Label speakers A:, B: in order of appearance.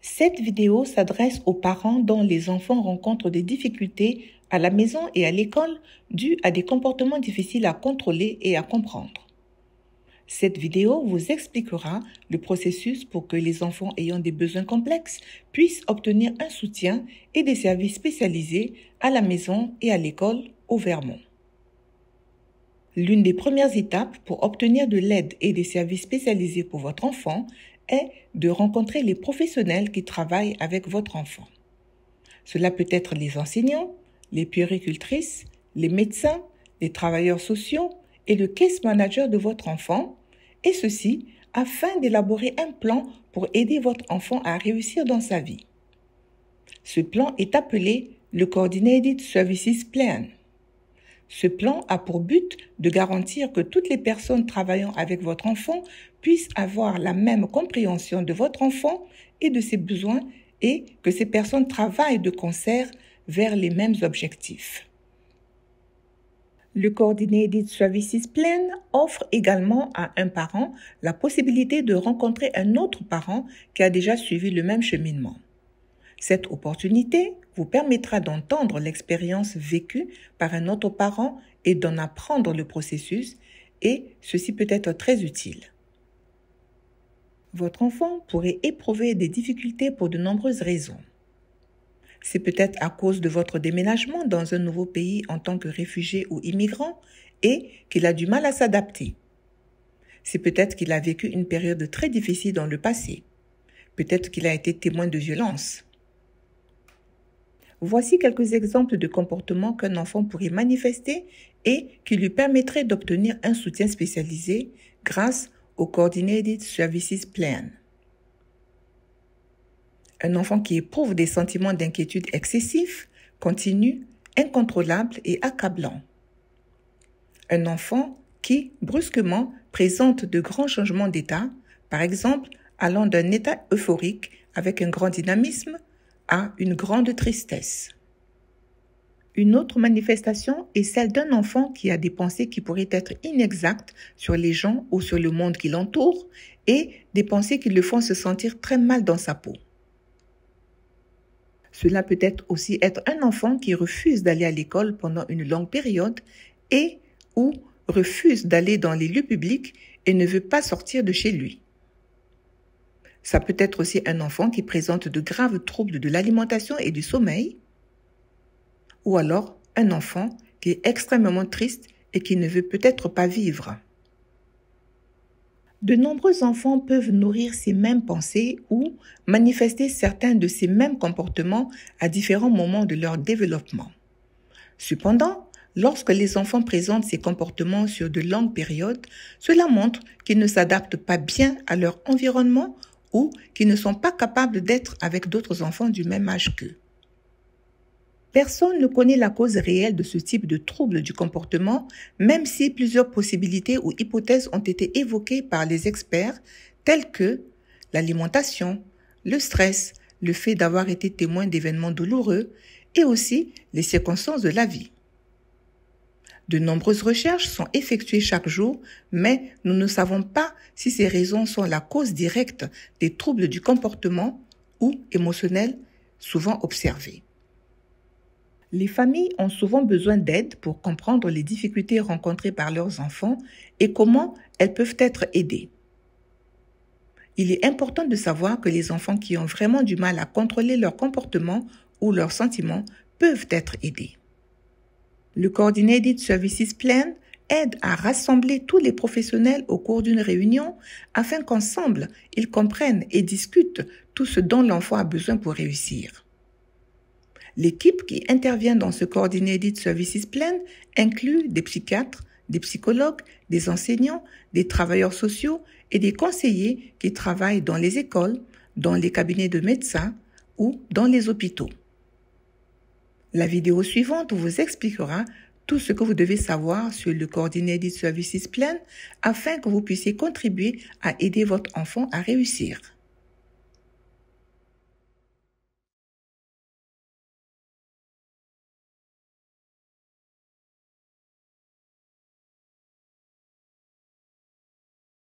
A: Cette vidéo s'adresse aux parents dont les enfants rencontrent des difficultés à la maison et à l'école dues à des comportements difficiles à contrôler et à comprendre. Cette vidéo vous expliquera le processus pour que les enfants ayant des besoins complexes puissent obtenir un soutien et des services spécialisés à la maison et à l'école au Vermont. L'une des premières étapes pour obtenir de l'aide et des services spécialisés pour votre enfant est de rencontrer les professionnels qui travaillent avec votre enfant. Cela peut être les enseignants, les puéricultrices, les médecins, les travailleurs sociaux et le case manager de votre enfant, et ceci afin d'élaborer un plan pour aider votre enfant à réussir dans sa vie. Ce plan est appelé le Coordinated Services Plan. Ce plan a pour but de garantir que toutes les personnes travaillant avec votre enfant puissent avoir la même compréhension de votre enfant et de ses besoins et que ces personnes travaillent de concert vers les mêmes objectifs. Le Coordinated Services Plan offre également à un parent la possibilité de rencontrer un autre parent qui a déjà suivi le même cheminement. Cette opportunité vous permettra d'entendre l'expérience vécue par un autre parent et d'en apprendre le processus, et ceci peut être très utile. Votre enfant pourrait éprouver des difficultés pour de nombreuses raisons. C'est peut-être à cause de votre déménagement dans un nouveau pays en tant que réfugié ou immigrant et qu'il a du mal à s'adapter. C'est peut-être qu'il a vécu une période très difficile dans le passé. Peut-être qu'il a été témoin de violence. Voici quelques exemples de comportements qu'un enfant pourrait manifester et qui lui permettraient d'obtenir un soutien spécialisé grâce au Coordinated Services Plan. Un enfant qui éprouve des sentiments d'inquiétude excessifs, continus, incontrôlables et accablants. Un enfant qui, brusquement, présente de grands changements d'état, par exemple allant d'un état euphorique avec un grand dynamisme à une grande tristesse. Une autre manifestation est celle d'un enfant qui a des pensées qui pourraient être inexactes sur les gens ou sur le monde qui l'entoure et des pensées qui le font se sentir très mal dans sa peau. Cela peut aussi être un enfant qui refuse d'aller à l'école pendant une longue période et ou refuse d'aller dans les lieux publics et ne veut pas sortir de chez lui. Ça peut être aussi un enfant qui présente de graves troubles de l'alimentation et du sommeil, ou alors un enfant qui est extrêmement triste et qui ne veut peut-être pas vivre. De nombreux enfants peuvent nourrir ces mêmes pensées ou manifester certains de ces mêmes comportements à différents moments de leur développement. Cependant, lorsque les enfants présentent ces comportements sur de longues périodes, cela montre qu'ils ne s'adaptent pas bien à leur environnement ou qui ne sont pas capables d'être avec d'autres enfants du même âge qu'eux. Personne ne connaît la cause réelle de ce type de trouble du comportement, même si plusieurs possibilités ou hypothèses ont été évoquées par les experts, telles que l'alimentation, le stress, le fait d'avoir été témoin d'événements douloureux et aussi les circonstances de la vie. De nombreuses recherches sont effectuées chaque jour, mais nous ne savons pas si ces raisons sont la cause directe des troubles du comportement ou émotionnels souvent observés. Les familles ont souvent besoin d'aide pour comprendre les difficultés rencontrées par leurs enfants et comment elles peuvent être aidées. Il est important de savoir que les enfants qui ont vraiment du mal à contrôler leur comportement ou leurs sentiments peuvent être aidés. Le Coordinated Services Plan aide à rassembler tous les professionnels au cours d'une réunion afin qu'ensemble, ils comprennent et discutent tout ce dont l'enfant a besoin pour réussir. L'équipe qui intervient dans ce Coordinated Services Plan inclut des psychiatres, des psychologues, des enseignants, des travailleurs sociaux et des conseillers qui travaillent dans les écoles, dans les cabinets de médecins ou dans les hôpitaux. La vidéo suivante vous expliquera tout ce que vous devez savoir sur le Coordinated Services Plan afin que vous puissiez contribuer à aider votre enfant à réussir.